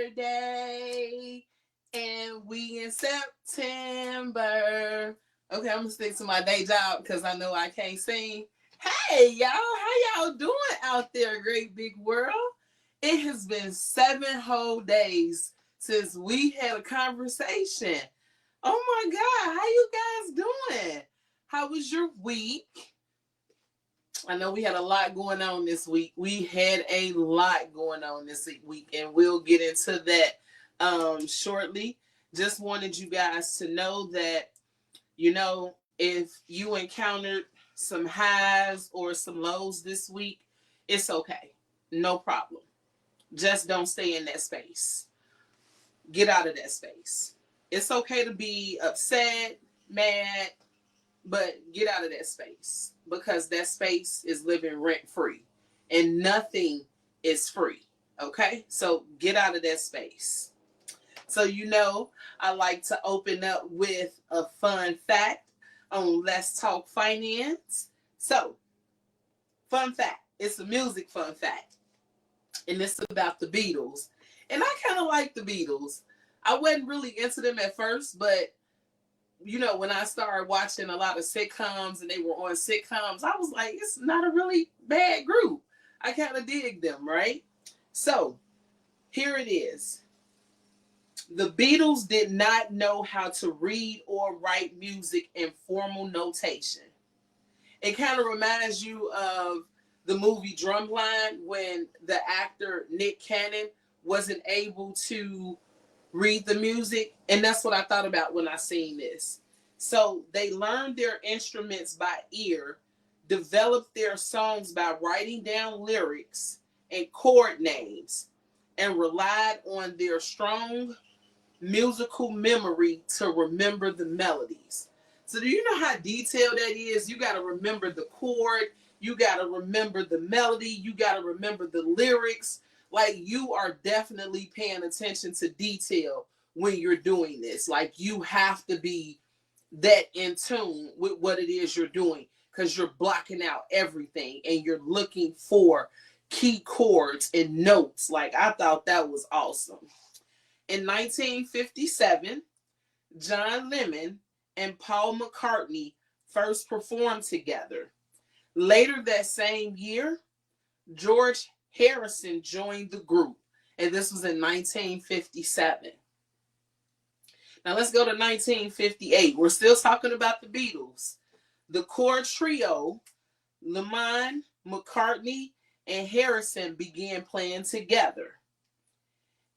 Saturday and we in September. Okay, I'm gonna stick to my day job because I know I can't sing. Hey y'all, how y'all doing out there, great big world? It has been 7 whole days since we had a conversation. Oh my God, how you guys doing? How was your week? I know we had a lot going on this week. We had a lot going on this week, and we'll get into that shortly. Just wanted you guys to know that, if you encountered some highs or some lows this week, it's okay. No problem. Just don't stay in that space. Get out of that space. It's okay to be upset, mad, but get out of that space because that space is living rent free and nothing is free. Okay? So get out of that space. So, I like to open up with a fun fact on Let's Talk Finance. So, fun fact. It's a music fun fact. And it's about the Beatles. And I kind of like the Beatles. I wasn't really into them at first, but when I started watching a lot of sitcoms and they were on sitcoms, I was like, it's not a really bad group. I kind of dig them, right? So, here it is. The Beatles did not know how to read or write music in formal notation. It kind of reminds you of the movie Drumline when the actor Nick Cannon wasn't able to read the music. And that's what I thought about when I seen this. So they learned their instruments by ear, developed their songs by writing down lyrics and chord names, and relied on their strong musical memory to remember the melodies. So do you know how detailed that is? You got to remember the chord, you got to remember the melody, you got to remember the lyrics. Like, you are definitely paying attention to detail when you're doing this. Like, you have to be that in tune with what it is you're doing because you're blocking out everything and you're looking for key chords and notes. Like, I thought that was awesome. In 1957, John Lennon and Paul McCartney first performed together. Later that same year, George Harrison joined the group, and this was in 1957. Now let's go to 1958. We're still talking about the Beatles. The core trio, Lennon, McCartney, and Harrison began playing together.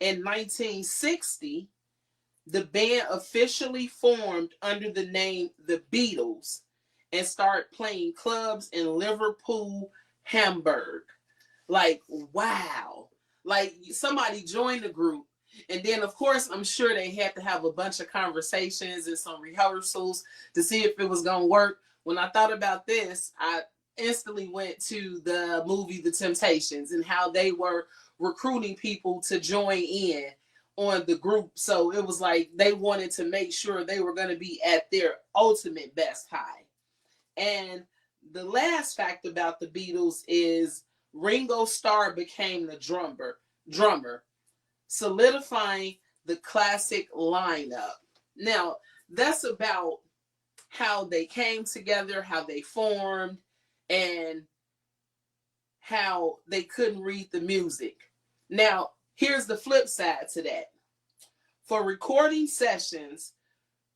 In 1960, the band officially formed under the name The Beatles and started playing clubs in Liverpool, Hamburg. Like, wow. Like, somebody joined the group. And then, of course, I'm sure they had to have a bunch of conversations and some rehearsals to see if it was going to work. When I thought about this, I instantly went to the movie The Temptations and how they were recruiting people to join in on the group. So it was like they wanted to make sure they were going to be at their ultimate best high. And the last fact about the Beatles is Ringo Starr became the drummer, solidifying the classic lineup. Now, that's about how they came together, how they formed, and how they couldn't read the music. Now, here's the flip side to that. For recording sessions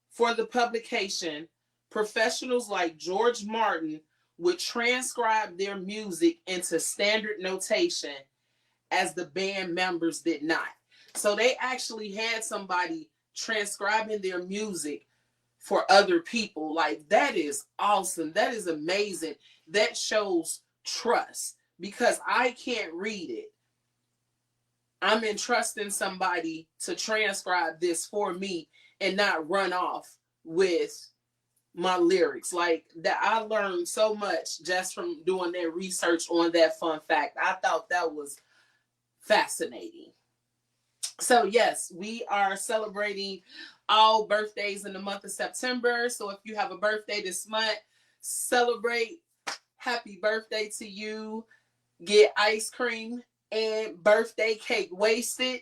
for the publication, professionals like George Martin would transcribe their music into standard notation as the band members did not. So they actually had somebody transcribing their music for other people. Like, that is awesome. That is amazing. That shows trust because I can't read it. I'm entrusting somebody to transcribe this for me and not run off with my lyrics. Like, that, I learned so much just from doing that research on that fun fact. I thought that was fascinating. So yes, we are celebrating all birthdays in the month of September. So if you have a birthday this month, celebrate. Happy birthday to you. Get ice cream and birthday cake wasted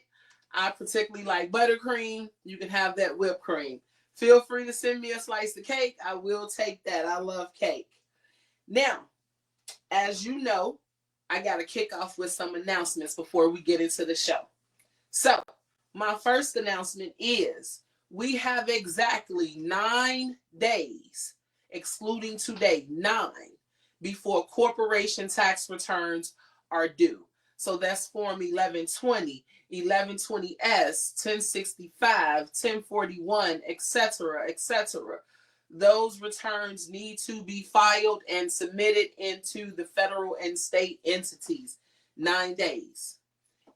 I particularly like buttercream. You can have that whipped cream. Feel free to send me a slice of cake. I will take that. I love cake. Now, as you know, I got to kick off with some announcements before we get into the show. So, my first announcement is we have exactly 9 days, excluding today, 9, before corporation tax returns are due. So that's Form 1120, 1120S, 1065, 1041, etc., etc. Those returns need to be filed and submitted into the federal and state entities. 9 days.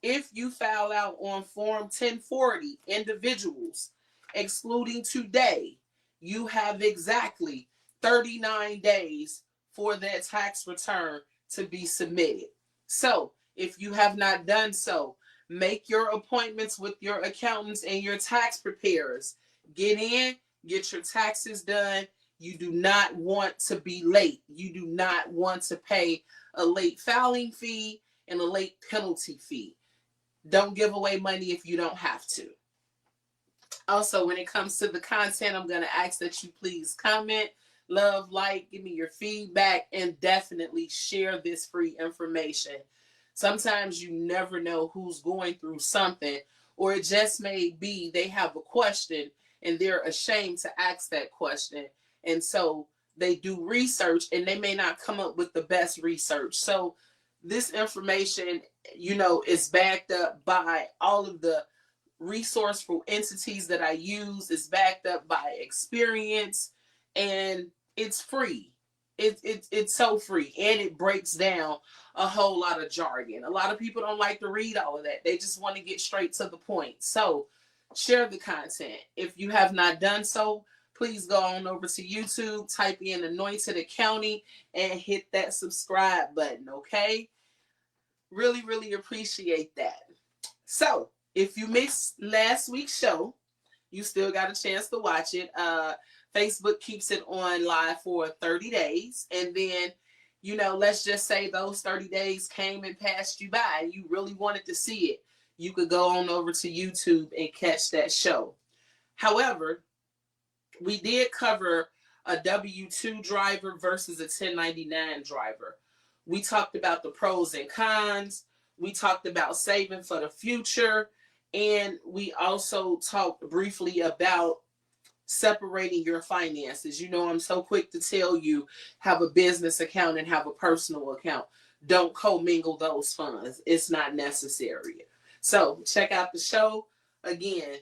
If you file out on Form 1040, individuals, excluding today, you have exactly 39 days for that tax return to be submitted. So, if you have not done so, make your appointments with your accountants and your tax preparers. Get in, get your taxes done. You do not want to be late. You do not want to pay a late filing fee and a late penalty fee. Don't give away money if you don't have to. Also, when it comes to the content, I'm going to ask that you please comment, love, like, give me your feedback, and definitely share this free information. Sometimes you never know who's going through something, or it just may be they have a question and they're ashamed to ask that question. And so they do research and they may not come up with the best research. So this information, is backed up by all of the resourceful entities that I use. It's backed up by experience, and it's free. It's so free, and it breaks down a whole lot of jargon. A lot of people don't like to read all of that. They just want to get straight to the point. So share the content. If you have not done so, please go on over to YouTube, type in Anointed Accounting, and hit that subscribe button, okay? Really, really appreciate that. So, if you missed last week's show, you still got a chance to watch it. Facebook keeps it on live for 30 days. And then, let's just say those 30 days came and passed you by and you really wanted to see it. You could go on over to YouTube and catch that show. However, we did cover a W-2 driver versus a 1099 driver. We talked about the pros and cons. We talked about saving for the future. And we also talked briefly about separating your finances. I'm so quick to tell you, have a business account and have a personal account. Don't commingle those funds. It's not necessary. So check out the show. Again,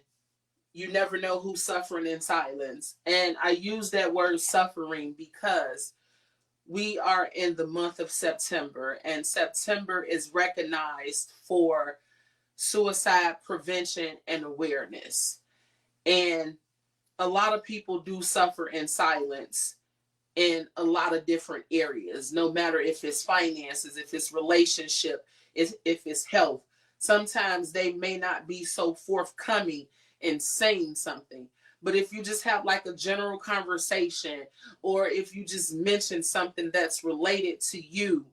you never know who's suffering in silence. And I use that word suffering because we are in the month of September, and September is recognized for suicide prevention and awareness. And a lot of people do suffer in silence in a lot of different areas, no matter if it's finances, if it's relationship, if it's health. Sometimes they may not be so forthcoming in saying something. But if you just have like a general conversation, or if you just mention something that's related to you,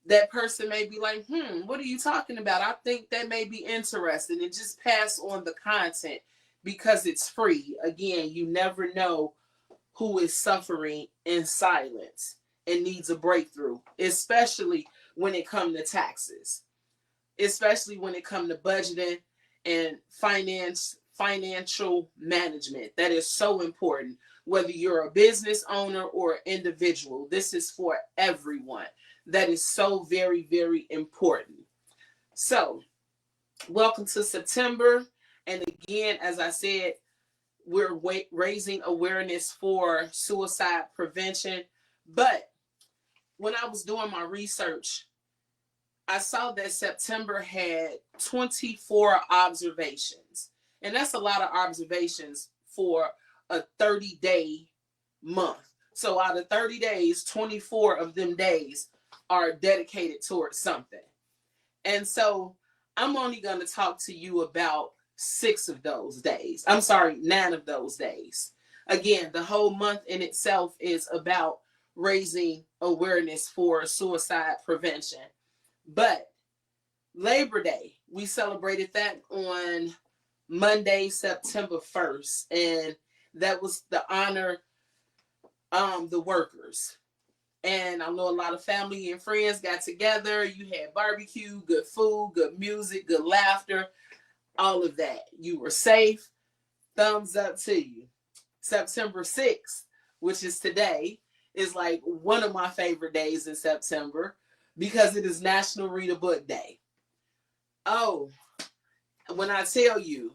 that person may be like, what are you talking about? I think that may be interesting, and just pass on the content because it's free. Again, you never know who is suffering in silence and needs a breakthrough, especially when it comes to taxes, especially when it comes to budgeting and financial management. That is so important. Whether you're a business owner or individual, this is for everyone. That is so very, very important. So, welcome to September. And again, as I said, we're raising awareness for suicide prevention. But when I was doing my research, I saw that September had 24 observations. And that's a lot of observations for a 30-day month. So out of 30 days, 24 of them days are dedicated towards something. And so I'm only going to talk to you about 9 of those days. Again, the whole month in itself is about raising awareness for suicide prevention. But Labor Day, we celebrated that on Monday, September 1st, and that was the honor the workers. And I know a lot of family and friends got together. You had barbecue, good food, good music, good laughter, all of that. You were safe. Thumbs up to you. September 6th, which is today, is like one of my favorite days in September because it is National Read a Book Day. Oh, when I tell you,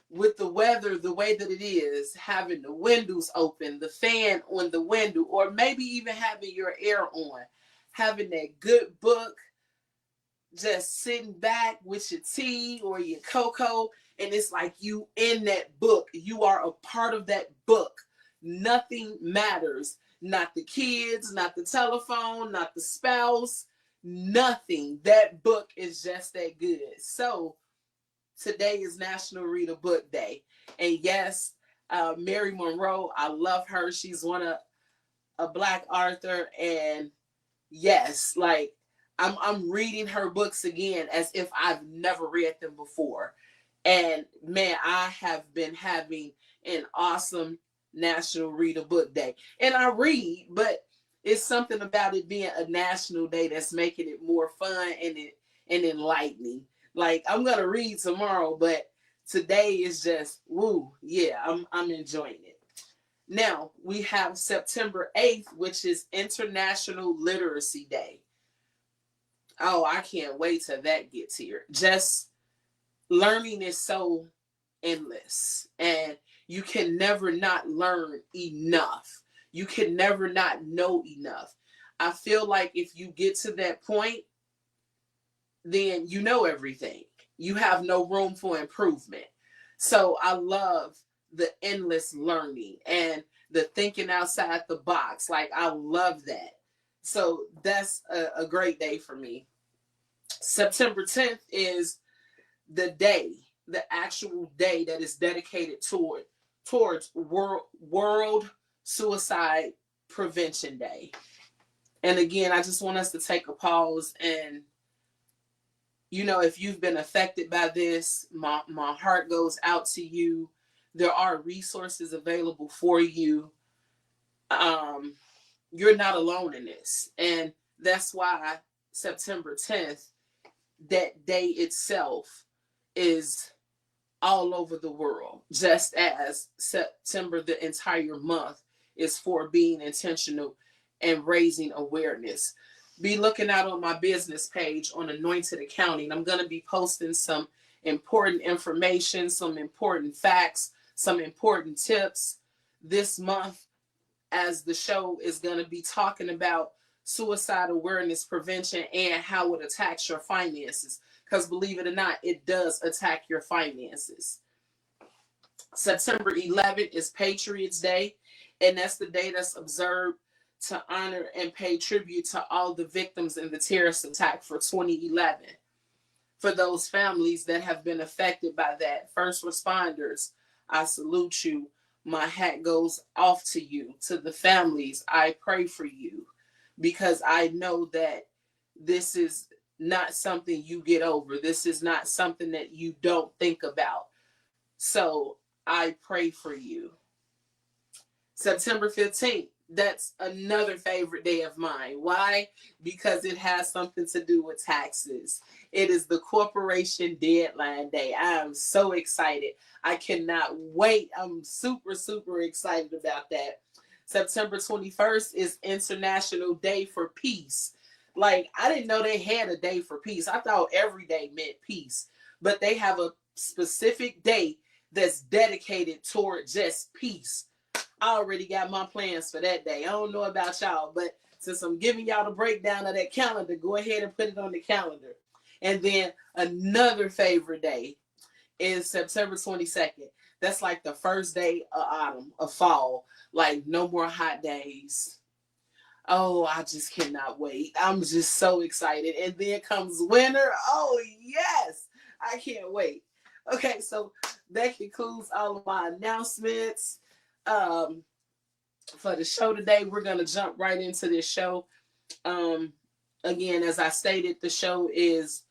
with the weather the way that it is, having the windows open, the fan on the window, or maybe even having your air on, having that good book, just sitting back with your tea or your cocoa, and it's like you in that book. You are a part of that book. Nothing matters. Not the kids, not the telephone, not the spouse, nothing. That book is just that good. So today is National Read a Book Day. And yes, Mary Monroe, I love her. She's one of a Black author. And yes, like I'm reading her books again as if I've never read them before. And man, I have been having an awesome National Read a Book Day. And I read, but it's something about it being a national day that's making it more fun and enlightening. Like I'm gonna read tomorrow, but today is just woo, yeah, I'm enjoying it. Now we have September 8th, which is International Literacy Day. Oh, I can't wait till that gets here. Just learning is so endless, and you can never not learn enough. You can never not know enough. I feel like if you get to that point, then you know everything. You have no room for improvement. So I love the endless learning and the thinking outside the box. Like I love that. So that's a great day for me. September 10th is the day, the actual day that is dedicated towards World Suicide Prevention Day. And again, I just want us to take a pause and if you've been affected by this, my heart goes out to you. There are resources available for you. You're not alone in this. And that's why September 10th, that day itself, is all over the world, just as September, the entire month, is for being intentional and raising awareness. Be looking out on my business page on Anointed Accounting. I'm going to be posting some important information, some important facts, some important tips this month, as the show is going to be talking about suicide awareness prevention and how it attacks your finances. Because believe it or not, it does attack your finances. September 11th is Patriots Day, and that's the day that's observed to honor and pay tribute to all the victims in the terrorist attack for 2011. For those families that have been affected by that, first responders, I salute you. My hat goes off to you. To the families, I pray for you, because I know that this is not something you get over. This is not something that you don't think about. So I pray for you. September 15th, that's another favorite day of mine. Why? Because it has something to do with taxes. It is the corporation deadline day. I am so excited. I cannot wait. I'm super, super excited about that. September 21st is International Day for Peace. Like, I didn't know they had a day for peace. I thought every day meant peace. But they have a specific day that's dedicated toward just peace. I already got my plans for that day. I don't know about y'all, but since I'm giving y'all the breakdown of that calendar, go ahead and put it on the calendar. And then another favorite day is September 22nd. That's like the first day of autumn, of fall. Like no more hot days. Oh, I just cannot wait. I'm just so excited. And then comes winter. Oh, yes. I can't wait. Okay, so that concludes all of my announcements. For the show today, we're going to jump right into this show. Again, as I stated, the show is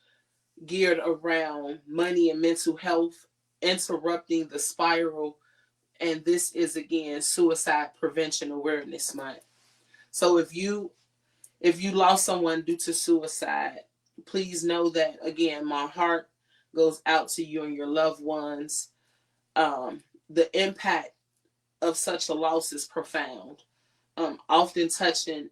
geared around money and mental health, interrupting the spiral. And this is again Suicide Prevention Awareness Month. So if you lost someone due to suicide, please know that again my heart goes out to you and your loved ones. The impact of such a loss is profound, often touching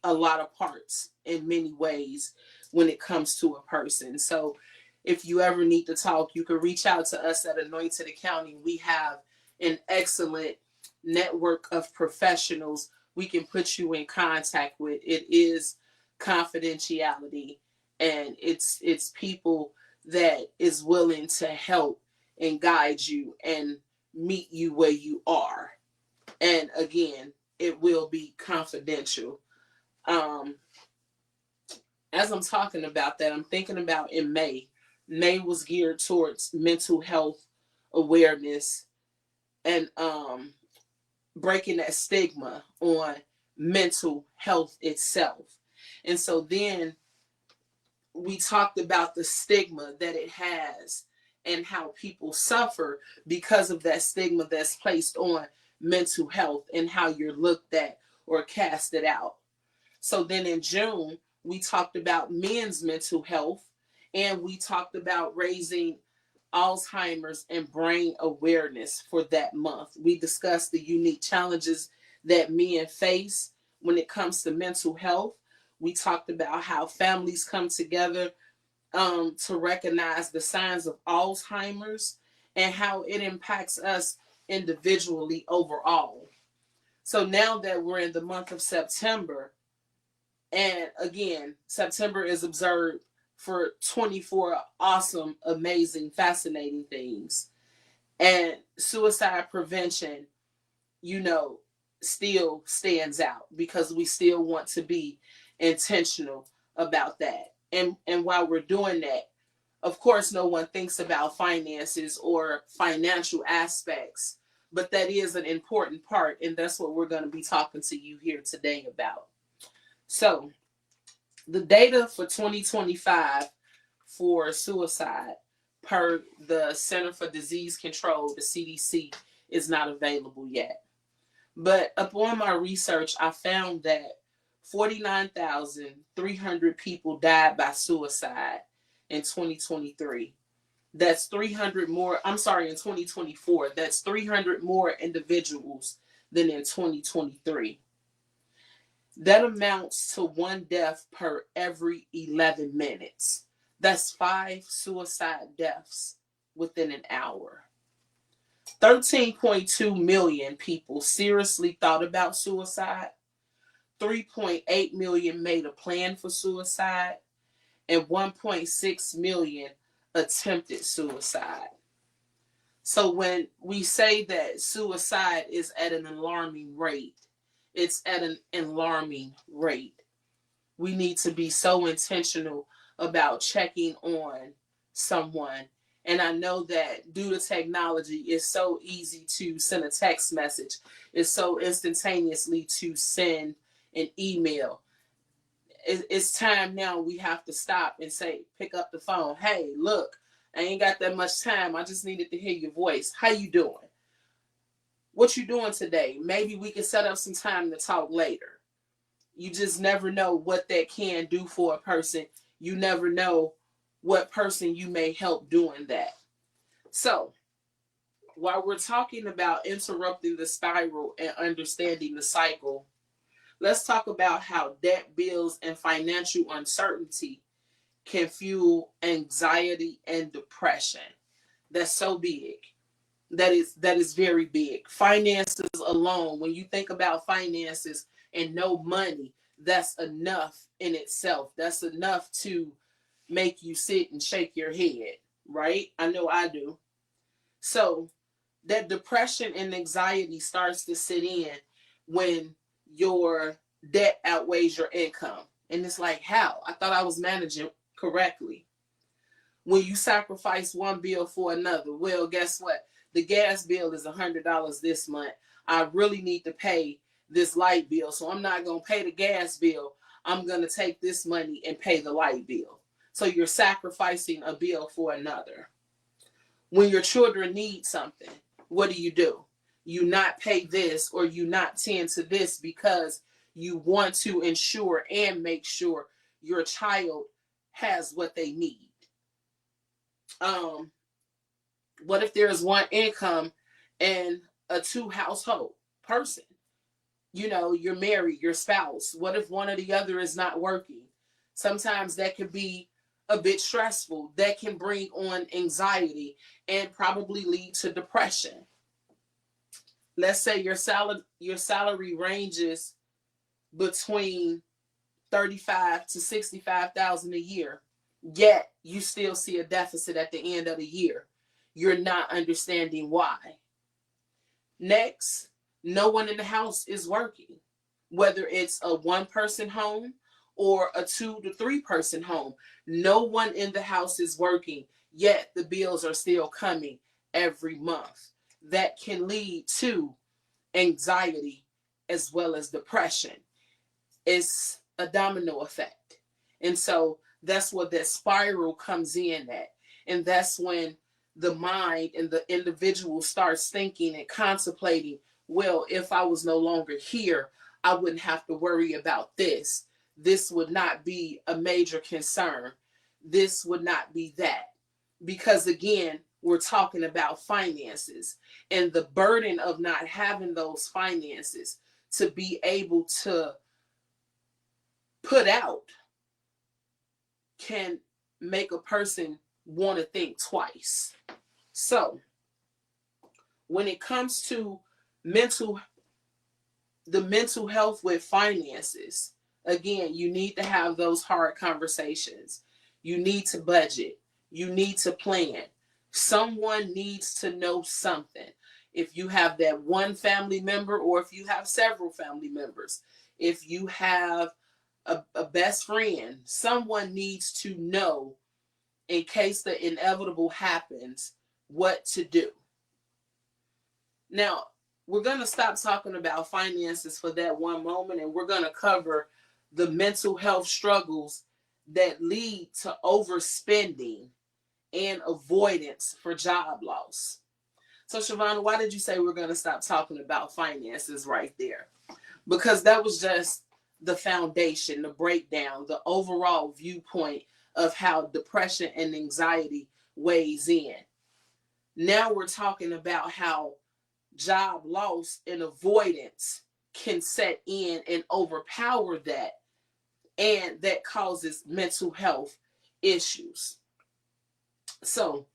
a lot of parts in many ways when it comes to a person. So if you ever need to talk, you can reach out to us at Anointed Accounting. We have an excellent network of professionals we can put you in contact with. It is confidentiality, and it's people that is willing to help and guide you and meet you where you are. And again, it will be confidential. um as I'm talking about that, I'm thinking about in May. May was geared towards mental health awareness and breaking that stigma on mental health itself. And so then we talked about the stigma that it has and how people suffer because of that stigma that's placed on mental health and how you're looked at or casted out. So then in June, we talked about men's mental health, and we talked about raising Alzheimer's and brain awareness for that month. We discussed the unique challenges that men face when it comes to mental health. We talked about how families come together to recognize the signs of Alzheimer's and how it impacts us individually overall. So now that we're in the month of September, and again, September is observed for 24 awesome, amazing, fascinating things. And suicide prevention, you know, still stands out because we still want to be intentional about that. And while we're doing that, of course, no one thinks about finances or financial aspects, but that is an important part. And that's what we're going to be talking to you here today about. So, the data for 2025 for suicide per the Center for Disease Control, the CDC, is not available yet. But upon my research, I found that 49,300 people died by suicide in 2023. That's 300 more, I'm sorry, in 2024. That's 300 more individuals than in 2023. That amounts to one death per every 11 minutes. That's 5 suicide deaths within an hour. 13.2 million people seriously thought about suicide. 3.8 million made a plan for suicide. And 1.6 million attempted suicide. So when we say that suicide is at an alarming rate, it's at an alarming rate. We need to be so intentional about checking on someone. And I know that due to technology, it's so easy to send a text message. It's so instantaneously to send an email. It's time now we have to stop and say, pick up the phone. Hey, look, I ain't got that much time. I just needed to hear your voice. How you doing? What you doing today? Maybe we can set up some time to talk later. You just never know what that can do for a person. You never know what person you may help doing that. So, while we're talking about interrupting the spiral and understanding the cycle, let's talk about how debt, bills, and financial uncertainty can fuel anxiety and depression. That's so big. That is very big. Finances alone, when you think about finances and no money, that's enough in itself. That's enough to make you sit and shake your head, right? I know I do. So that depression and anxiety starts to sit in when your debt outweighs your income. And it's like, how? I thought I was managing correctly. When you sacrifice one bill for another, well, guess what? The gas bill is $100 this month. I really need to pay this light bill. So I'm not going to pay the gas bill. I'm going to take this money and pay the light bill. So you're sacrificing a bill for another. When your children need something, what do? You not pay this, or you not tend to this because you want to ensure and make sure your child has what they need. What if there's one income and a two household person? You're married, your spouse. What if one or the other is not working? Sometimes that can be a bit stressful. That can bring on anxiety and probably lead to depression. Let's say your salary ranges between 35 to 65,000 a year, yet you still see a deficit at the end of the year. You're not understanding why. Next, no one in the house is working, whether it's a one-person home or a 2 to 3 person home. No one in the house is working, yet the bills are still coming every month. That can lead to anxiety as well as depression. It's a domino effect. And so that's what that spiral comes in at. And that's when the mind and the individual starts thinking and contemplating, well, if I was no longer here, I wouldn't have to worry about this. This would not be a major concern. This would not be that. Because again, we're talking about finances and the burden of not having those finances to be able to put out can make a person want to think twice. So when it comes to the mental health with finances, again, you need to have those hard conversations. You need to budget. You need to plan. Someone needs to know something. If you have that one family member, or if you have several family members, if you have a best friend, someone needs to know, in case the inevitable happens, what to do. Now, we're going to stop talking about finances for that one moment, and we're going to cover the mental health struggles that lead to overspending and avoidance for job loss. So, Shavonna, why did you say we're going to stop talking about finances right there? Because that was just the foundation, the breakdown, the overall viewpoint of how depression and anxiety weighs in. Now we're talking about how job loss and avoidance can set in and overpower that, and that causes mental health issues. So,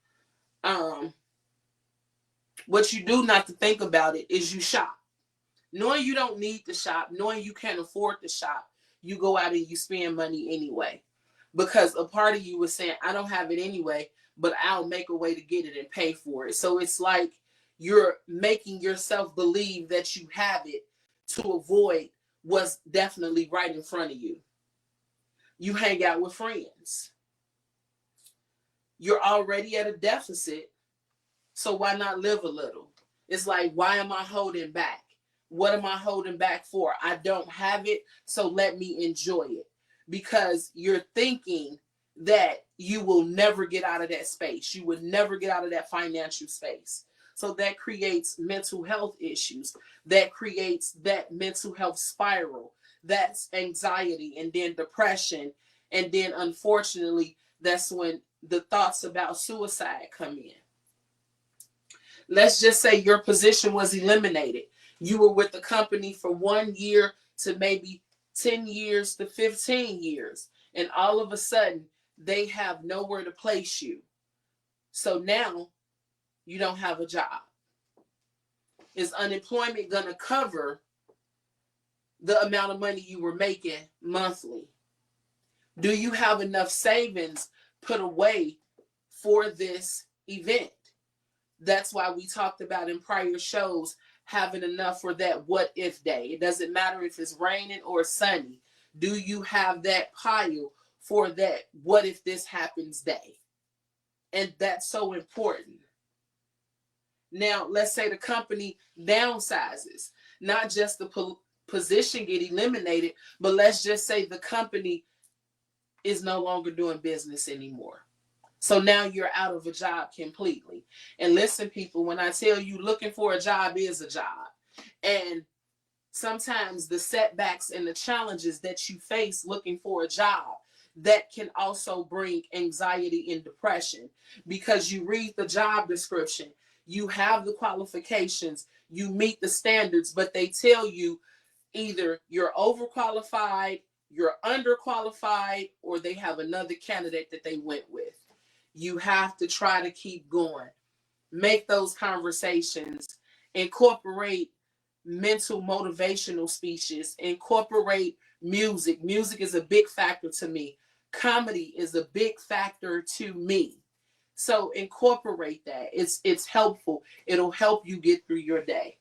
what you do not to think about it is you shop. Knowing you don't need to shop, knowing you can't afford to shop, you go out and you spend money anyway. Because a part of you was saying, I don't have it anyway, but I'll make a way to get it and pay for it. So it's like you're making yourself believe that you have it to avoid what's definitely right in front of you. You hang out with friends. You're already at a deficit, so why not live a little? It's like, why am I holding back? What am I holding back for? I don't have it, so let me enjoy it. Because you're thinking that you will never get out of that space. You would never get out of that financial space. So that creates mental health issues. That creates that mental health spiral. That's anxiety, and then depression. And then unfortunately, that's when the thoughts about suicide come in. Let's just say your position was eliminated. You were with the company for 1 year to maybe 10 years to 15 years. And all of a sudden, they have nowhere to place you. So now you don't have a job. Is unemployment going to cover the amount of money you were making monthly? Do you have enough savings put away for this event? That's why we talked about in prior shows having enough for that what if day. It doesn't matter if it's raining or sunny. Do you have that pile for that what if this happens day? And that's so important. Now, let's say the company downsizes. Not just the position get eliminated, but let's just say the company is no longer doing business anymore. So now you're out of a job completely. And listen, people, when I tell you looking for a job is a job. And sometimes the setbacks and the challenges that you face looking for a job, that can also bring anxiety and depression, because you read the job description, you have the qualifications, you meet the standards, but they tell you either you're overqualified, you're underqualified, or they have another candidate that they went with. You have to try to keep going. Make those conversations, incorporate mental motivational speeches, incorporate music. Music is a big factor to me. Comedy is a big factor to me. So incorporate that. It's helpful. It'll help you get through your day.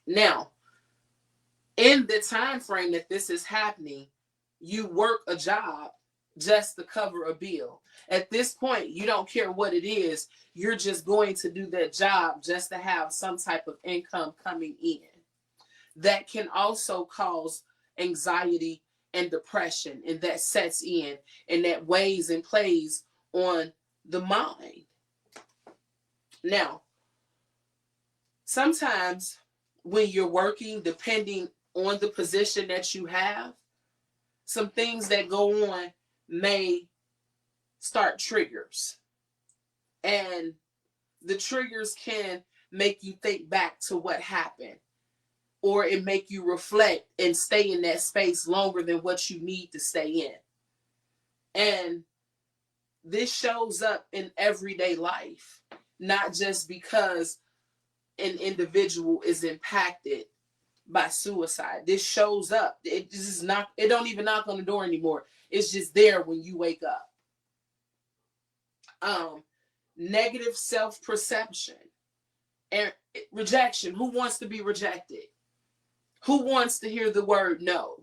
Now, in the time frame that this is happening, you work a job just to cover a bill. At this point, you don't care what it is. You're just going to do that job just to have some type of income coming in. That can also cause anxiety and depression, and that sets in and that weighs and plays on the mind. Now, sometimes when you're working, depending on the position that you have, some things that go on may start triggers. And the triggers can make you think back to what happened, or it make you reflect and stay in that space longer than what you need to stay in. And this shows up in everyday life, not just because an individual is impacted by suicide. This shows up. It just is not, it don't even knock on the door anymore. It's just there when you wake up. Negative self-perception and rejection. Who wants to be rejected? Who wants to hear the word no?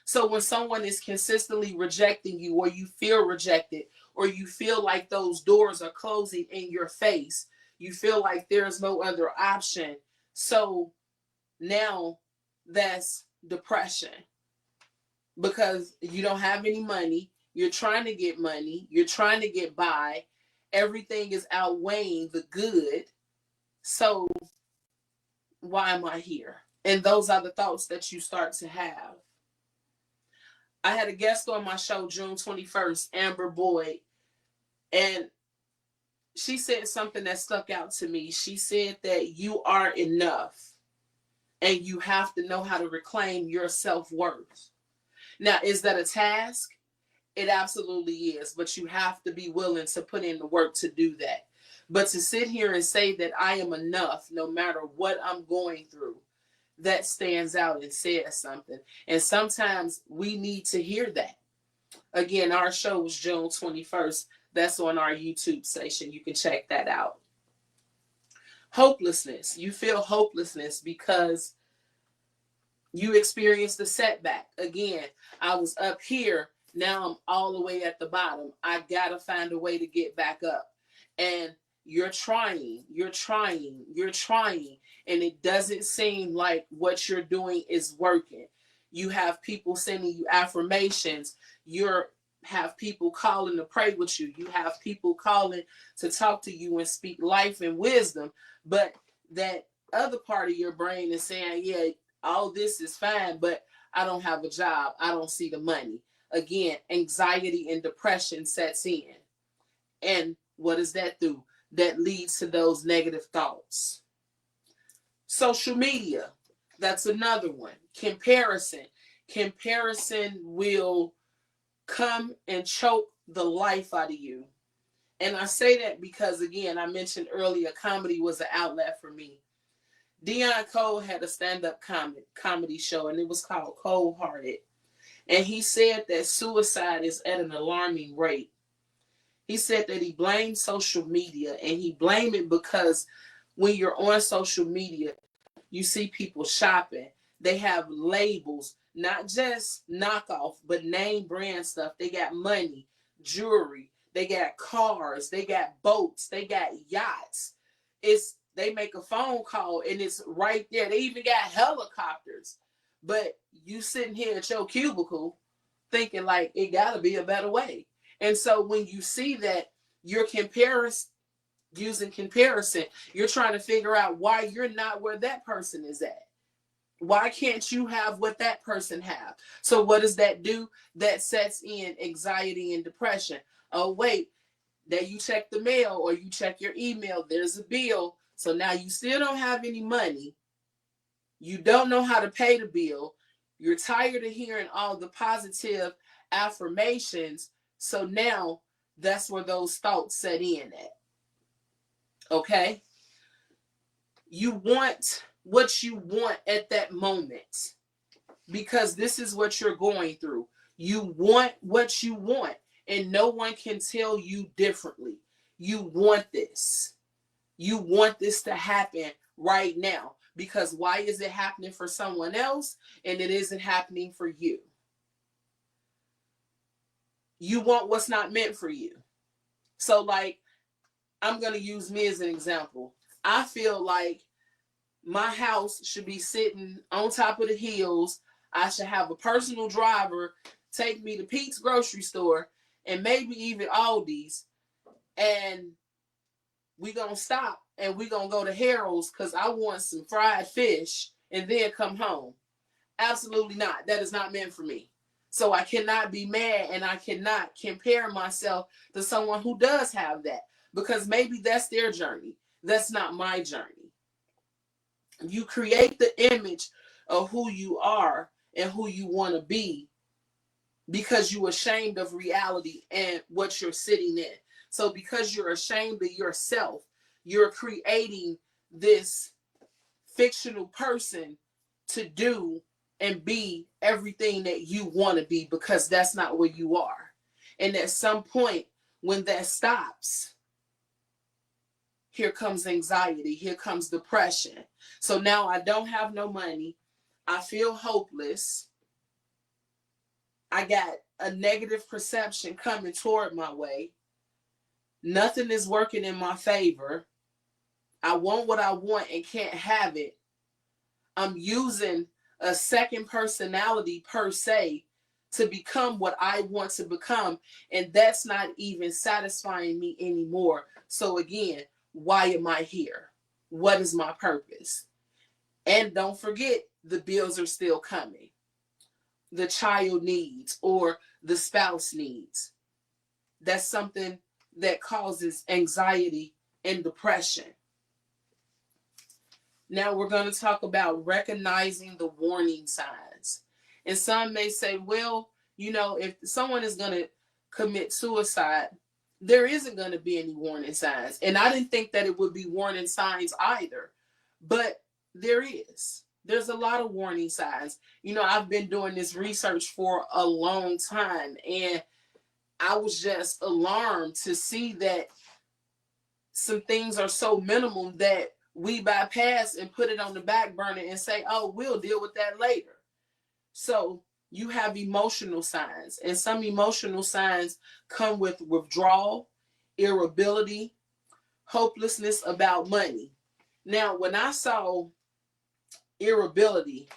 So when someone is consistently rejecting you, or you feel rejected, or you feel like those doors are closing in your face, you feel like there's no other option. So now that's depression, because you don't have any money. You're trying to get money. You're trying to get by. Everything is outweighing the good. So why am I here? And those are the thoughts that you start to have. I had a guest on my show June 21st, Amber Boyd, and she said something that stuck out to me. She said that you are enough, and you have to know how to reclaim your self-worth. Now, is that a task? It absolutely is, but you have to be willing to put in the work to do that. But to sit here and say that I am enough no matter what I'm going through, that stands out and says something. And sometimes we need to hear that. Again, our show was June 21st. That's on our YouTube station. You can check that out. Hopelessness. You feel hopelessness because you experienced a setback. Again, I was up here. Now I'm all the way at the bottom. I got to find a way to get back up. And you're trying, and it doesn't seem like what you're doing is working. You have people sending you affirmations. You have people calling to pray with you. You have people calling to talk to you and speak life and wisdom. But that other part of your brain is saying, yeah, all this is fine, but I don't have a job. I don't see the money. Again, anxiety and depression sets in. And what does that do? That leads to those negative thoughts. Social media, that's another one. Comparison. Comparison will come and choke the life out of you. And I say that because, again, I mentioned earlier, comedy was an outlet for me. Dion Cole had a stand-up comedy show, and it was called Cold Hearted. And he said that suicide is at an alarming rate. He said that he blamed social media, and he blamed it because when you're on social media, you see people shopping. They have labels, not just knockoff, but name brand stuff. They got money, jewelry, they got cars, they got boats, they got yachts. They make a phone call and it's right there. They even got helicopters. But you sitting here at your cubicle thinking like it gotta be a better way. And so when you see that you're using comparison, you're trying to figure out why you're not where that person is at. Why can't you have what that person have? So what does that do? That sets in anxiety and depression. Oh wait, that you check the mail or you check your email, there's a bill. So now you still don't have any money. You don't know how to pay the bill. You're tired of hearing all the positive affirmations. So now that's where those thoughts set in at. Okay? You want what you want at that moment because this is what you're going through. You want what you want, and no one can tell you differently. You want this. You want this to happen right now because why is it happening for someone else and it isn't happening for you? You want what's not meant for you. So, like, I'm going to use me as an example. I feel like my house should be sitting on top of the hills. I should have a personal driver take me to Pete's grocery store and maybe even Aldi's. And we going to stop and we going to go to Harold's because I want some fried fish and then come home. Absolutely not. That is not meant for me. So I cannot be mad and I cannot compare myself to someone who does have that because maybe that's their journey. That's not my journey. You create the image of who you are and who you want to be because you're ashamed of reality and what you're sitting in. So because you're ashamed of yourself, you're creating this fictional person to do and be everything that you want to be because that's not where you are. And at some point when that stops, here comes anxiety, here comes depression. So now I don't have no money. I feel hopeless. I got a negative perception coming toward my way. Nothing is working in my favor. I want what I want and can't have it. I'm using a second personality per se to become what I want to become. And that's not even satisfying me anymore. So again, why am I here? What is my purpose? And don't forget, the bills are still coming. The child needs or the spouse needs. That's something that causes anxiety and depression. Now we're going to talk about recognizing the warning signs. And some may say, well, if someone is going to commit suicide, there isn't going to be any warning signs. And I didn't think that it would be warning signs either. But there is. There's a lot of warning signs. I've been doing this research for a long time. And I was just alarmed to see that some things are so minimal that we bypass and put it on the back burner and say, oh, we'll deal with that later. So you have emotional signs, and some emotional signs come with withdrawal, irritability, hopelessness about money. Now, when I saw irritability,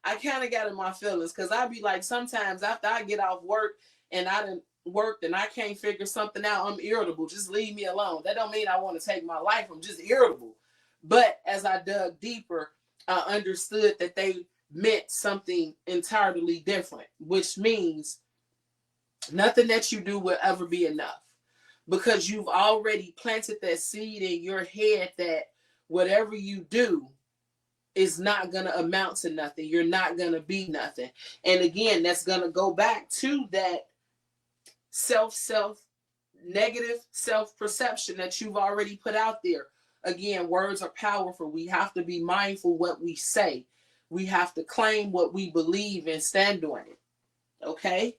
I kind of got in my feelings because I'd be like, sometimes after I get off work and I done worked and I can't figure something out, I'm irritable. Just leave me alone. That don't mean I want to take my life. I'm just irritable. But as I dug deeper, I understood that they meant something entirely different, which means nothing that you do will ever be enough because you've already planted that seed in your head that whatever you do is not going to amount to nothing. You're not going to be nothing. And again, that's going to go back to that negative self-perception that you've already put out there. Again, words are powerful. We have to be mindful what we say. We have to claim what we believe and stand on it. Okay?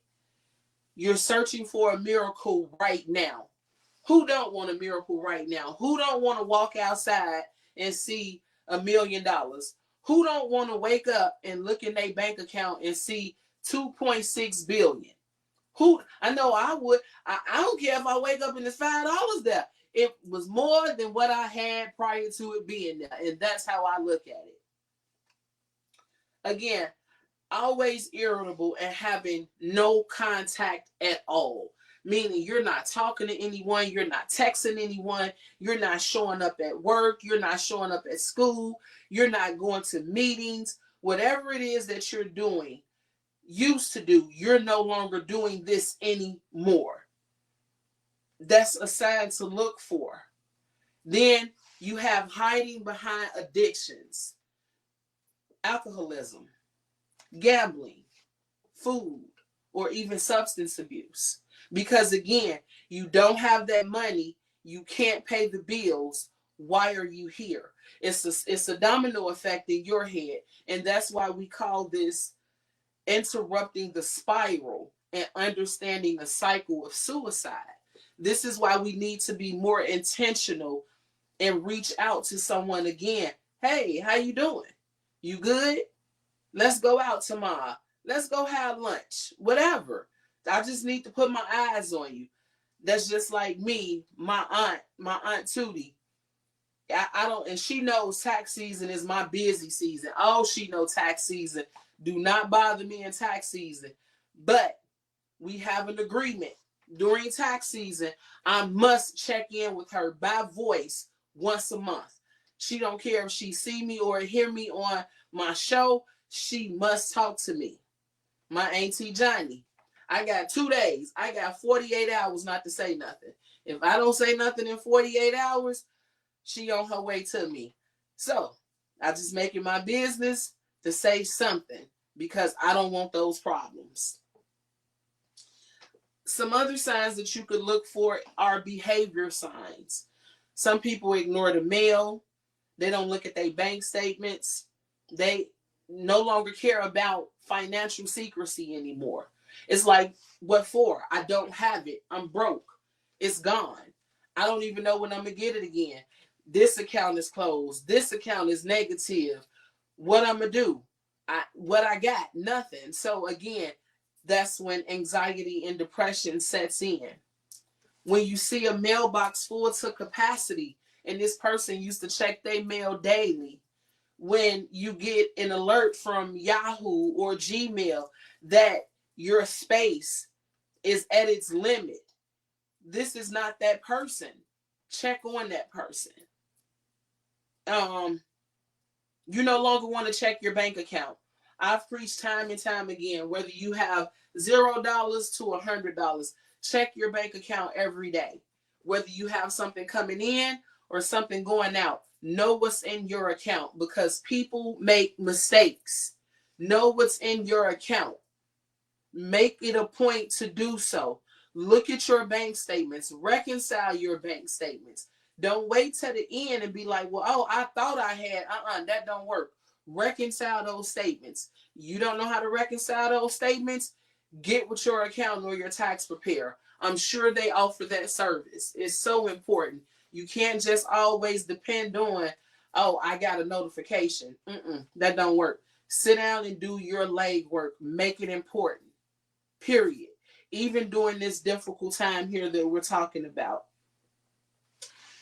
You're searching for a miracle right now. Who don't want a miracle right now? Who don't want to walk outside and see $1 million? Who don't want to wake up and look in their bank account and see 2.6 billion? Who? I know I would. I don't care if I wake up and there's $5 there. It was more than what I had prior to it being there. And that's how I look at it. Again, always irritable and having no contact at all. Meaning you're not talking to anyone, you're not texting anyone, you're not showing up at work, you're not showing up at school, you're not going to meetings. Whatever it is that you're doing, used to do, you're no longer doing this anymore. That's a sign to look for. Then you have hiding behind addictions, alcoholism, gambling, food, or even substance abuse. Because again, you don't have that money, you can't pay the bills. Why are you here? It's a domino effect in your head. And that's why we call this interrupting the spiral and understanding the cycle of suicide. This is why we need to be more intentional and reach out to someone again. Hey, how you doing? You good? Let's go out tomorrow. Let's go have lunch. Whatever. I just need to put my eyes on you. That's just like me, my aunt Tootie. I don't, and she knows tax season is my busy season. Oh, she knows tax season. Do not bother me in tax season. But we have an agreement. During tax season, I must check in with her by voice once a month. She don't care if she see me or hear me on my show. She must talk to me. My auntie Johnny. I got 2 days. I got 48 hours not to say nothing. If I don't say nothing in 48 hours, she on her way to me. So I just make it my business to say something because I don't want those problems. Some other signs that you could look for are behavior signs. Some people ignore the mail. They don't look at their bank statements. They no longer care about financial secrecy anymore. It's like, what for? I don't have it. I'm broke. It's gone. I don't even know when I'm going to get it again. This account is closed. This account is negative. What I'm going to do? What I got? Nothing. So again, that's when anxiety and depression sets in. When you see a mailbox full to capacity and this person used to check their mail daily, when you get an alert from Yahoo or Gmail that your space is at its limit, this is not that person. Check on that person. You no longer want to check your bank account. I've preached time and time again, whether you have $0 to $100, check your bank account every day. Whether you have something coming in or something going out, know what's in your account because people make mistakes. Know what's in your account. Make it a point to do so. Look at your bank statements. Reconcile your bank statements. Don't wait till the end and be like, well, oh, I thought I had. That don't work. Reconcile those statements. You don't know how to reconcile those statements? Get with your accountant or your tax preparer. I'm sure they offer that service. It's so important. You can't just always depend on, oh, I got a notification. That don't work. Sit down and do your legwork. Make it important. Period. Even during this difficult time here that we're talking about.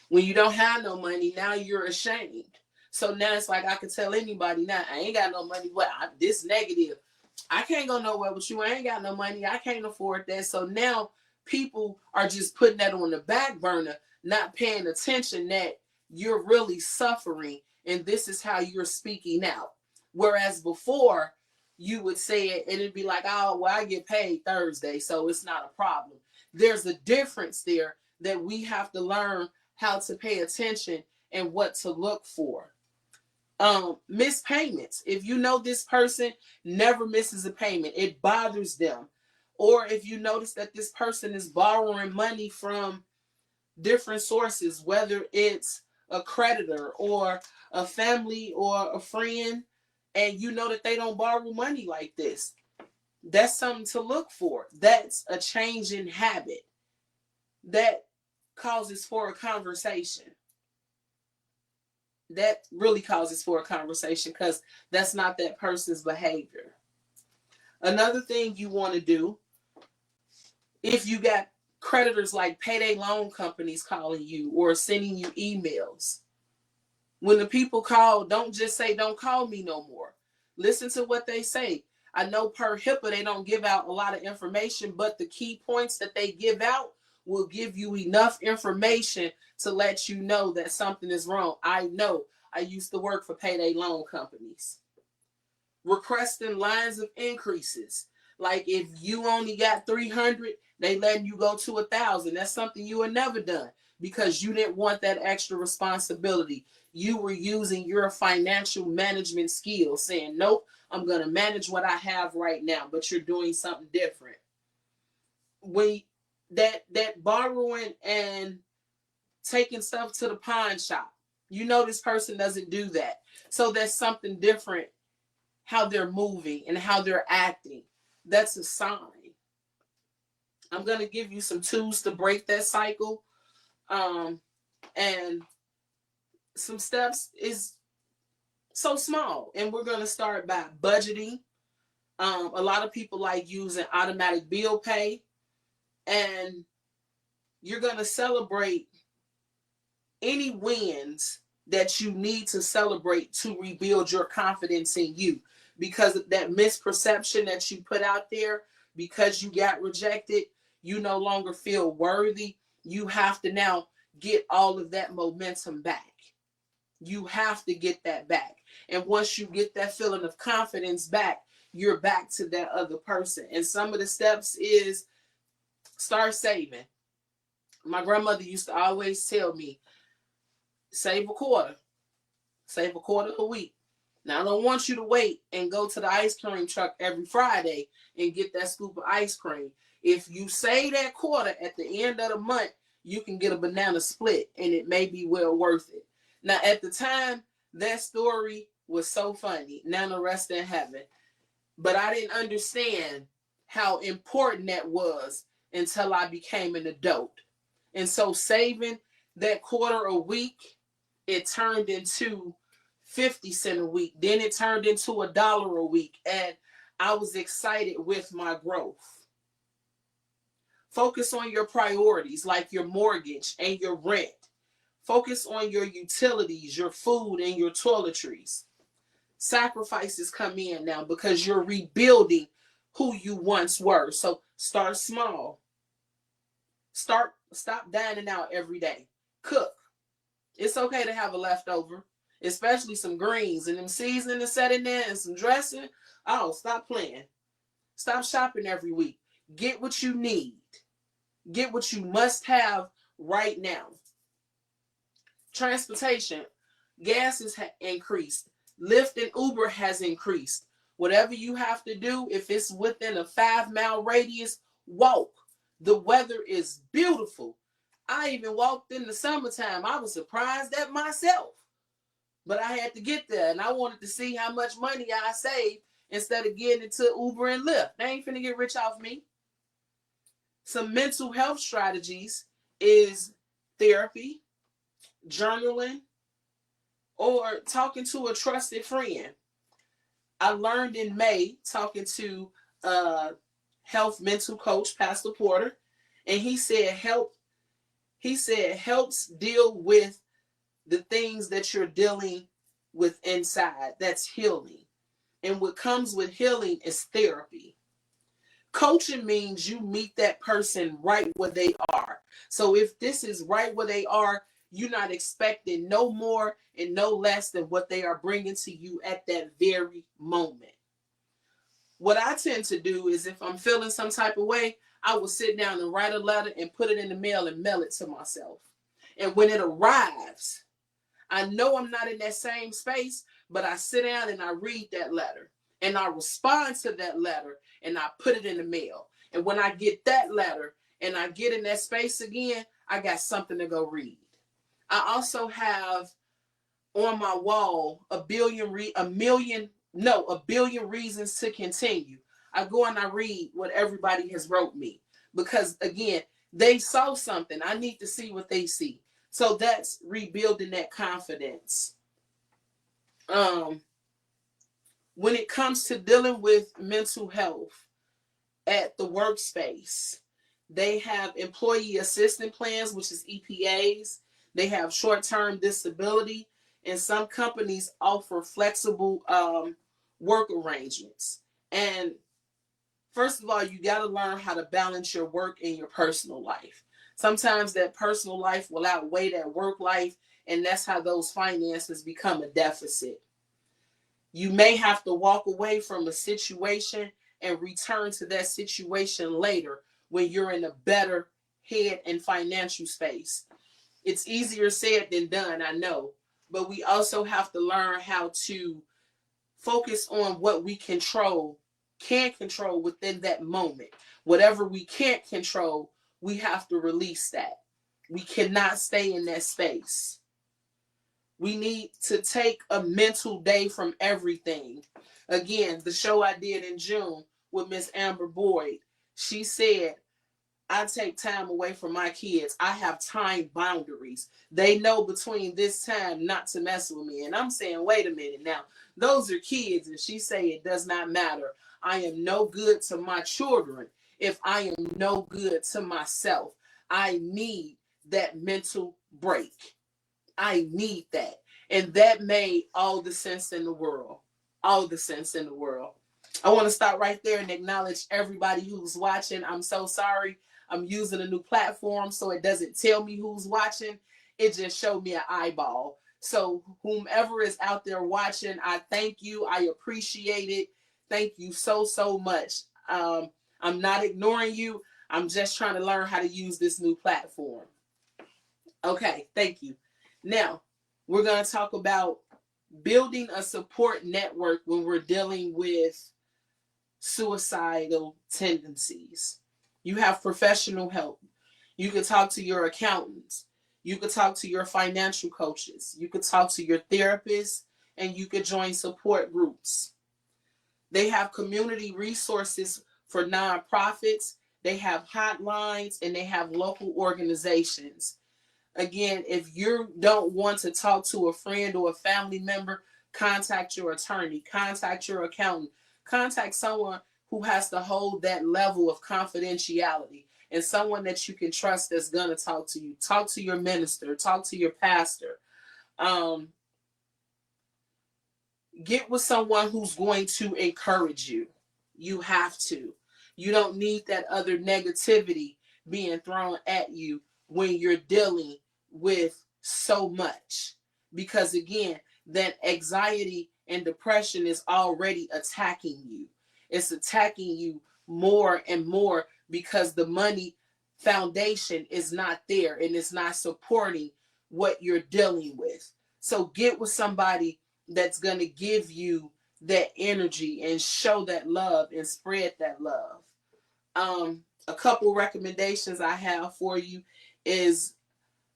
When you don't have no money, now you're ashamed. So now it's like I could tell anybody now, I ain't got no money. What? This negative. I can't go nowhere with you. I ain't got no money. I can't afford that. So now people are just putting that on the back burner, not paying attention that you're really suffering and this is how you're speaking out. Whereas before, you would say it and it'd be like, oh, well, I get paid Thursday, so it's not a problem. There's a difference there that we have to learn how to pay attention and what to look for. Missed payments. If you know this person never misses a payment, it bothers them. Or if you notice that this person is borrowing money from different sources, whether it's a creditor or a family or a friend, and you know that they don't borrow money like this, that's something to look for. That's a change in habit that causes for a conversation. That really causes for a conversation because that's not that person's behavior. Another thing you want to do, if you got creditors like payday loan companies calling you or sending you emails, when the people call, don't just say, don't call me no more. Listen to what they say. I know per HIPAA they don't give out a lot of information, but the key points that they give out will give you enough information to let you know that something is wrong. I know. I used to work for payday loan companies. Requesting lines of increases. Like if you only got 300, they letting you go to 1,000. That's something you had never done because you didn't want that extra responsibility. You were using your financial management skills, saying, nope, I'm going to manage what I have right now, but you're doing something different. When that borrowing and taking stuff to the pawn shop, you know this person doesn't do that. So there's something different how they're moving and how they're acting. That's a sign. I'm going to give you some tools to break that cycle. And some steps is so small. And we're going to start by budgeting. A lot of people like using automatic bill pay. And you're going to celebrate any wins that you need to celebrate to rebuild your confidence in you. Because of that misperception that you put out there, because you got rejected, you no longer feel worthy. You have to now get all of that momentum back. You have to get that back. And once you get that feeling of confidence back, you're back to that other person. And some of the steps is start saving. My grandmother used to always tell me, save a quarter a week. Now, I don't want you to wait and go to the ice cream truck every Friday and get that scoop of ice cream. If you save that quarter at the end of the month, you can get a banana split and it may be well worth it. Now, at the time, that story was so funny. Now the rest in heaven. But I didn't understand how important that was until I became an adult. And so saving that quarter a week, it turned into 50 cents a week. Then it turned into $1 a week. And I was excited with my growth. Focus on your priorities, like your mortgage and your rent. Focus on your utilities, your food, and your toiletries. Sacrifices come in now because you're rebuilding who you once were. So start small. Stop dining out every day. Cook. It's okay to have a leftover, especially some greens and them seasoning and set in there and some dressing. Oh, stop playing. Stop shopping every week. Get what you need. Get what you must have right now. Transportation. Gas has increased. Lyft and Uber has increased. Whatever you have to do, if it's within a 5-mile radius, walk. The weather is beautiful. I even walked in the summertime. I was surprised at myself. But I had to get there, and I wanted to see how much money I saved instead of getting into Uber and Lyft. They ain't finna get rich off me. Some mental health strategies is therapy, journaling, or talking to a trusted friend. I learned in May talking to a health mental coach, Pastor Porter, and he said helps deal with the things that you're dealing with inside. That's healing. And what comes with healing is therapy. Coaching means you meet that person right where they are. So if this is right where they are, you're not expecting no more and no less than what they are bringing to you at that very moment. What I tend to do is if I'm feeling some type of way, I will sit down and write a letter and put it in the mail and mail it to myself. And when it arrives, I know I'm not in that same space, but I sit down and I read that letter and I respond to that letter and I put it in the mail. And when I get that letter and I get in that space again, I got something to go read. I also have on my wall a billion reasons to continue. I go and I read what everybody has wrote me because again, they saw something. I need to see what they see. So that's rebuilding that confidence. When it comes to dealing with mental health at the workspace, they have employee assistance plans, which is EPAs. They have short-term disability, and some companies offer flexible work arrangements. And first of all, you got to learn how to balance your work and your personal life. Sometimes that personal life will outweigh that work life, and that's how those finances become a deficit. You may have to walk away from a situation and return to that situation later when you're in a better head and financial space. It's easier said than done, I know, but we also have to learn how to focus on what we can control within that moment. Whatever we can't control, we have to release that. We cannot stay in that space. We need to take a mental day from everything. Again, the show I did in June with Miss Amber Boyd, she said, I take time away from my kids. I have time boundaries. They know between this time not to mess with me. And I'm saying, wait a minute now, those are kids. And she say it does not matter. I am no good to my children if I am no good to myself. I need that mental break. I need that. And that made all the sense in the world. All the sense in the world. I want to stop right there and acknowledge everybody who's watching. I'm so sorry. I'm using a new platform, so it doesn't tell me who's watching. It just showed me an eyeball. So whomever is out there watching, I thank you. I appreciate it. Thank you so, so much. I'm not ignoring you. I'm just trying to learn how to use this new platform. Okay, thank you. Now, we're going to talk about building a support network when we're dealing with suicidal tendencies. You have professional help. You can talk to your accountants. You could talk to your financial coaches. You could talk to your therapist, and you could join support groups. They have community resources for nonprofits. They have hotlines, and they have local organizations. Again, if you don't want to talk to a friend or a family member, contact your attorney, contact your accountant, contact someone who has to hold that level of confidentiality and someone that you can trust that's going to talk to you. Talk to your minister, talk to your pastor. Get with someone who's going to encourage you. You have to. You don't need that other negativity being thrown at you when you're dealing with so much. Because again, that anxiety and depression is already attacking you. It's attacking you more and more because the money foundation is not there and it's not supporting what you're dealing with. So get with somebody that's going to give you that energy and show that love and spread that love. A couple recommendations I have for you is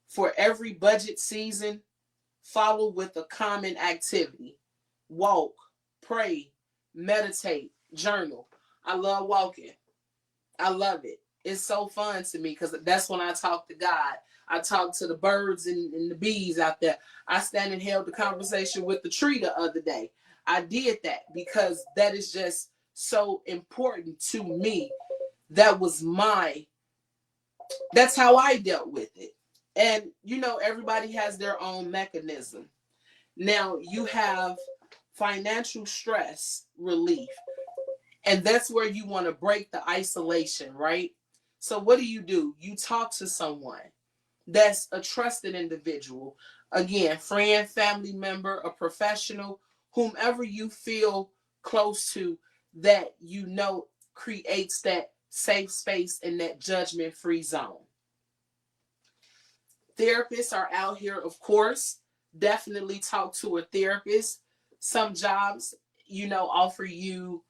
for every budget season, follow with a common activity. Walk, pray, meditate, journal. I love walking. I love it. It's so fun to me because that's when I talk to God. I talk to the birds and the bees out there. I stand and held the conversation with the tree the other day. I did that because that is just so important to me. That's how I dealt with it. And everybody has their own mechanism. Now you have financial stress relief. And that's where you want to break the isolation, right? So what do? You talk to someone that's a trusted individual. Again, friend, family member, a professional, whomever you feel close to that creates that safe space and that judgment-free zone. Therapists are out here, of course. Definitely talk to a therapist. Some jobs, offer you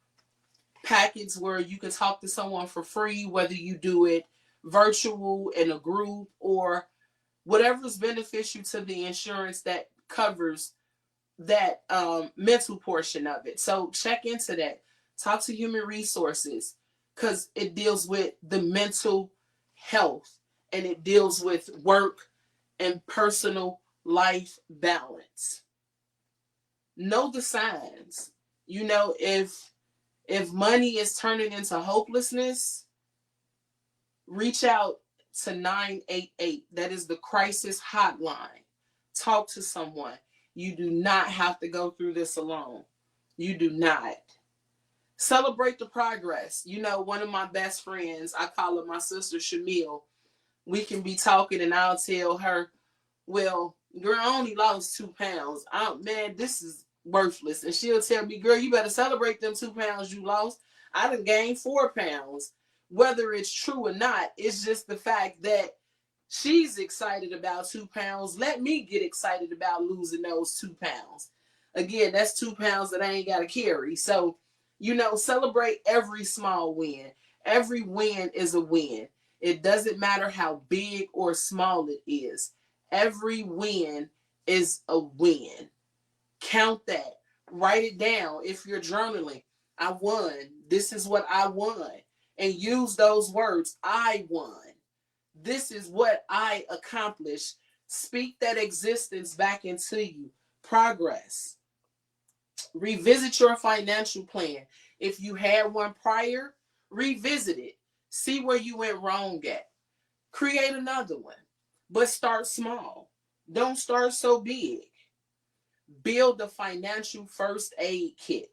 packets where you can talk to someone for free, whether you do it virtual in a group or whatever's beneficial to the insurance that covers that mental portion of it. So check into that. Talk to human resources because it deals with the mental health and it deals with work and personal life balance. Know the signs. If money is turning into hopelessness, reach out to 988. That is the crisis hotline. Talk to someone. You do not have to go through this alone. You do not. Celebrate the progress. You know, one of my best friends, I call her my sister Shamil. We can be talking and I'll tell her, well, girl, I only lost 2 pounds. Man, this is worthless. And she'll tell me, girl, you better celebrate them 2 pounds you lost. I done gained 4 pounds. Whether it's true or not, it's just the fact that she's excited about 2 pounds. Let me get excited about losing those 2 pounds. Again, that's 2 pounds that I ain't got to carry. So, you know, celebrate every small win. Every win is a win. It doesn't matter how big or small it is. Every win is a win. Count that. Write it down if you're journaling. I won. This is what I won. And use those words. I won. This is what I accomplished. Speak that existence back into you. Progress. Revisit your financial plan. If you had one prior, revisit it. See where you went wrong at. Create another one, but start small. Don't start so big. Build a financial first aid kit.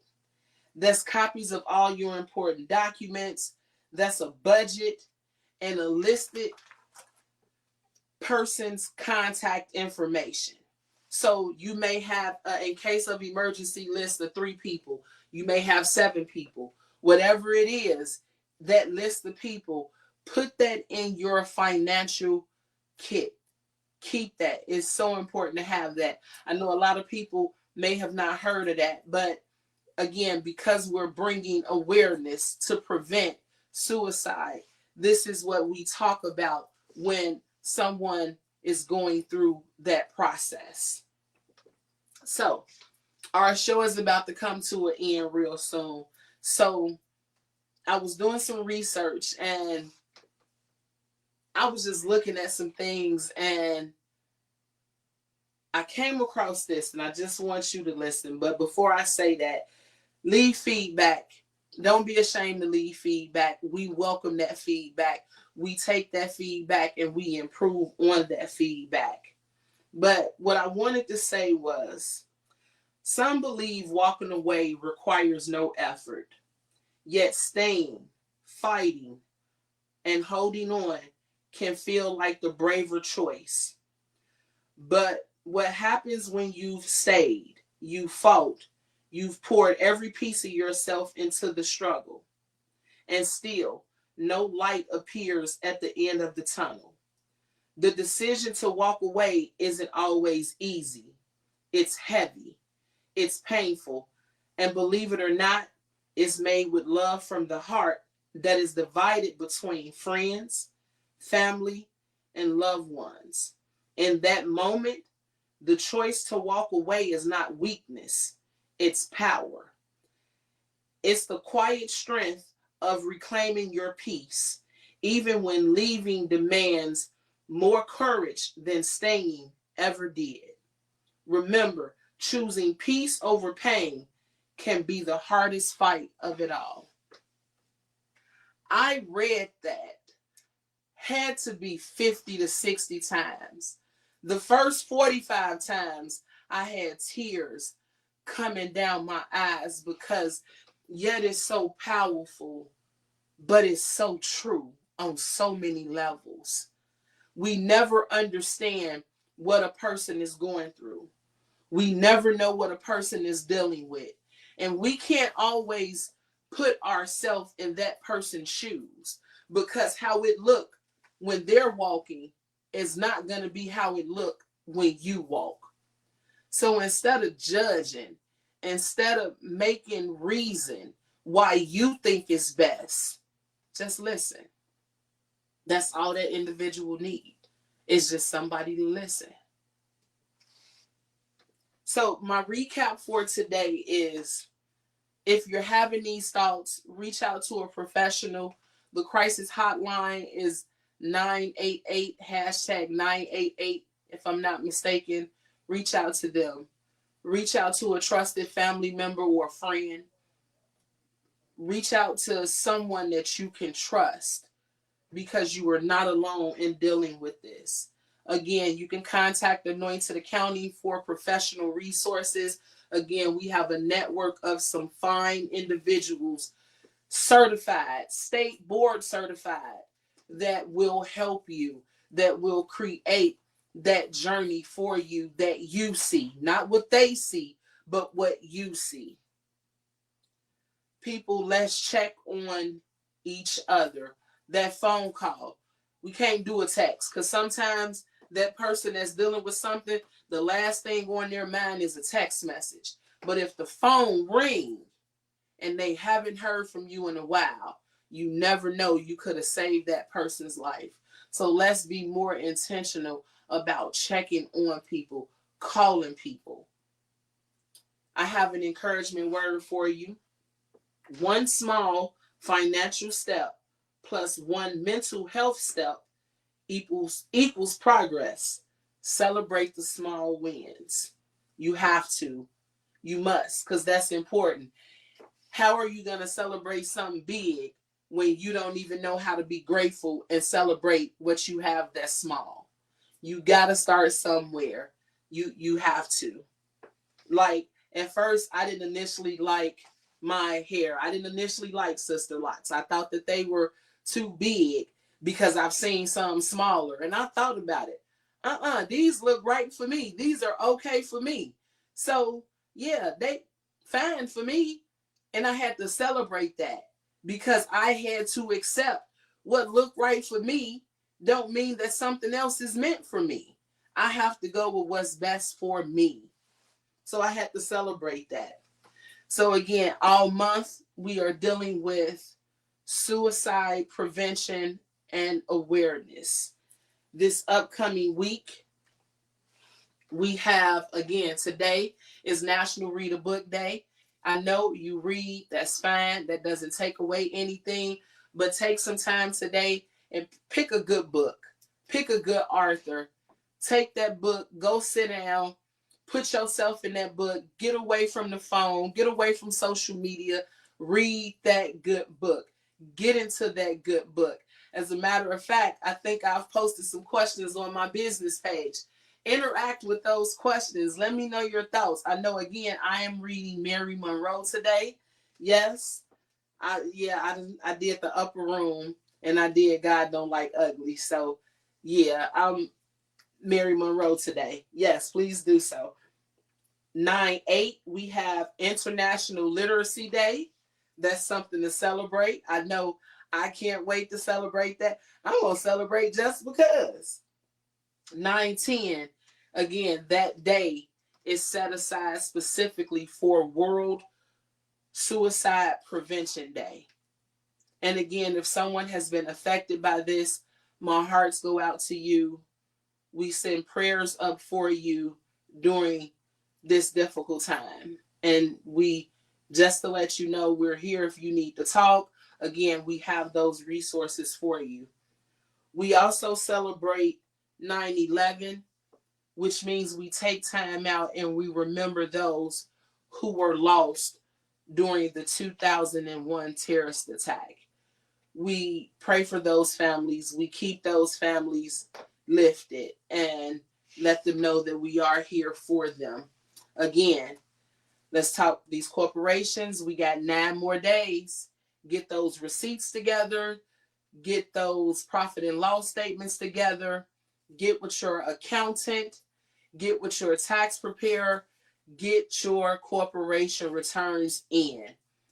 That's copies of all your important documents. That's a budget and a listed person's contact information. So you may have, in case of emergency, list of 3 people. You may have 7 people. Whatever it is, that list of people, put that in your financial kit. Keep that. It's so important to have that. I know a lot of people may have not heard of that, but again, because we're bringing awareness to prevent suicide, this is what we talk about when someone is going through that process. So, our show is about to come to an end real soon. So, I was doing some research and I was just looking at some things and I came across this and I just want you to listen. But before I say that, leave feedback. Don't be ashamed to leave feedback. We welcome that feedback. We take that feedback and we improve on that feedback. But what I wanted to say was, some believe walking away requires no effort, yet staying, fighting, and holding on can feel like the braver choice. But what happens when you've stayed, you fought, you've poured every piece of yourself into the struggle, and still no light appears at the end of the tunnel? The decision to walk away isn't always easy. It's heavy. It's painful. And believe it or not, it's made with love from the heart that is divided between friends, family, and loved ones. In that moment, the choice to walk away is not weakness, it's power. It's the quiet strength of reclaiming your peace, even when leaving demands more courage than staying ever did. Remember, choosing peace over pain can be the hardest fight of it all. I read that had to be 50 to 60 times. The first 45 times I had tears coming down my eyes because yet it's so powerful, but it's so true on so many levels. We never understand what a person is going through. We never know what a person is dealing with. And we can't always put ourselves in that person's shoes, because how it look when they're walking is not going to be how it look when you walk. So instead of judging, instead of making reason why you think it's best, just listen. That's all that individual need, is just somebody to listen. So my recap for today is, if you're having these thoughts, reach out to a professional. The crisis hotline is 988, hashtag 988, if I'm not mistaken. Reach out to them. Reach out to a trusted family member or a friend. Reach out to someone that you can trust, because you are not alone in dealing with this. Again, you can contact Anointed Accounting for professional resources. Again, we have a network of some fine individuals certified, state board certified, that will help you, that will create that journey for you that you see, not what they see, but what you see. People, let's check on each other. That phone call, we can't do a text, because sometimes that person that's dealing with something, the last thing on their mind is a text message. But if the phone rings and they haven't heard from you in a while, you never know, you could have saved that person's life. So let's be more intentional about checking on people, calling people. I have an encouragement word for you. One small financial step plus one mental health step equals progress. Celebrate the small wins. You have to. You must, because that's important. How are you going to celebrate something big when you don't even know how to be grateful and celebrate what you have that's small? You got to start somewhere. You have to. Like, at first, I didn't initially like my hair. I didn't initially like Sister Locks. I thought that they were too big because I've seen some smaller. And I thought about it. These look right for me. These are okay for me. So, yeah, they fine for me. And I had to celebrate that, because I had to accept what looked right for me don't mean that something else is meant for me. I have to go with what's best for me. So I had to celebrate that. So again, all month we are dealing with suicide prevention and awareness. This upcoming week, we have, again, today is National Read a Book Day. I know you read, that's fine. That doesn't take away anything. But take some time today and pick a good book. Pick a good author. Take that book, go sit down, put yourself in that book, get away from the phone, get away from social media, read that good book. Get into that good book. As a matter of fact, I think I've posted some questions on my business page. Interact with those questions. Let me know your thoughts. I know, again, I am reading Mary Monroe today. Yes, I did the Upper Room, and I did God Don't Like Ugly. So yeah, I'm Mary Monroe today. Yes, please do so. 9/8, we have International Literacy Day. That's something to celebrate. I know I can't wait to celebrate that. I'm going to celebrate just because. 9/10, again, that day is set aside specifically for World Suicide Prevention Day. And again, if someone has been affected by this, my hearts go out to you. We send prayers up for you during this difficult time. And we, just to let you know, we're here if you need to talk. Again, we have those resources for you. We also celebrate 9/11, which means we take time out and we remember those who were lost during the 2001 terrorist attack. We pray for those families. We keep those families lifted and let them know that we are here for them. Again, let's talk these corporations. We got 9 more days. Get those receipts together. Get those profit and loss statements together. Get with your accountant. Get with your tax preparer. Get your corporation returns in.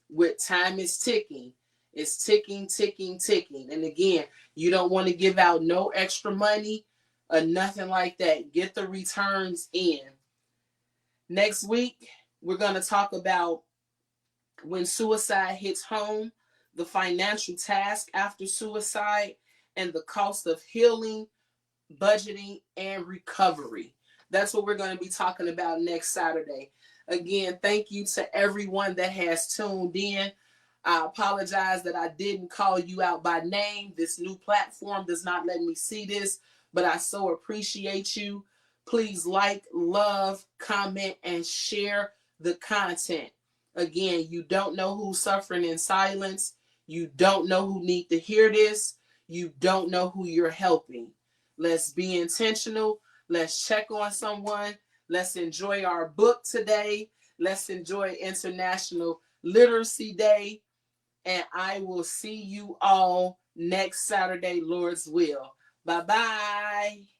With time is ticking. It's ticking, ticking, ticking. And again, you don't want to give out no extra money or nothing like that. Get the returns in. Next week, we're going to talk about when suicide hits home, the financial task after suicide, and the cost of healing, budgeting, and recovery. That's what we're going to be talking about next Saturday. Again, thank you to everyone that has tuned in. I apologize that I didn't call you out by name. This new platform does not let me see this, but I so appreciate you. Please like, love, comment, and share the content. Again, you don't know who's suffering in silence. You don't know who need to hear this. You don't know who you're helping. Let's be intentional. Let's check on someone. Let's enjoy our book today. Let's enjoy International Literacy Day. And I will see you all next Saturday, Lord's will. Bye bye.